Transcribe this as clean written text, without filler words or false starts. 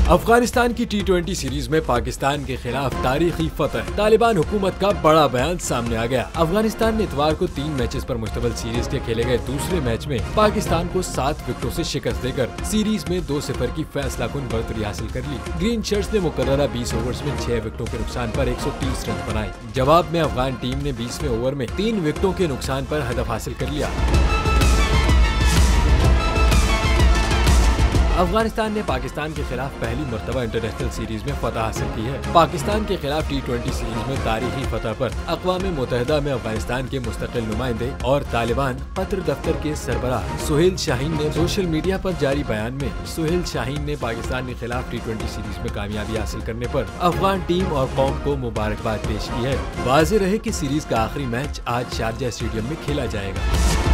अफगानिस्तान की T20 series में पाकिस्तान के खिलाफ तारीखी फतह। तालिबान हुकूमत का बड़ा बयान सामने आ गया। अफगानिस्तान ने इतवार को 3 मैचेस पर मुश्तमिल सीरीज के खेले गए दूसरे मैच में पाकिस्तान को 7 विकेटों से शिकस्त देकर सीरीज में 2-0 की फैसलाकुन बढ़तरी हासिल कर ली। ग्रीन शर्ट्स ने मुकर्ररा 20 ओवर्स में 6 विकेटों के नुकसान पर 130 रन बनाए। जवाब में अफगान टीम ने 20वें ओवर में 3 विकेटों के नुकसान पर हदफ हासिल कर लिया। अफगानिस्तान ने पाकिस्तान के खिलाफ पहली मर्तबा इंटरनेशनल सीरीज में फतह हासिल की है। पाकिस्तान के खिलाफ T20 सीरीज में तारीखी फतह पर अक़वाम मुत्तहिदा में अफगानिस्तान के मुस्तकिल नुमाइंदे और तालिबान पत्र दफ्तर के सरबराह सुहेल शाहीन ने सोशल मीडिया पर जारी बयान में सुहेल शाहीन ने पाकिस्तान के खिलाफ T20 सीरीज में कामयाबी हासिल करने पर अफगान टीम और कौम को मुबारकबाद पेश की है। वाज़ेह रहे कि सीरीज का आखिरी मैच आज शारजाह स्टेडियम में खेला जाएगा।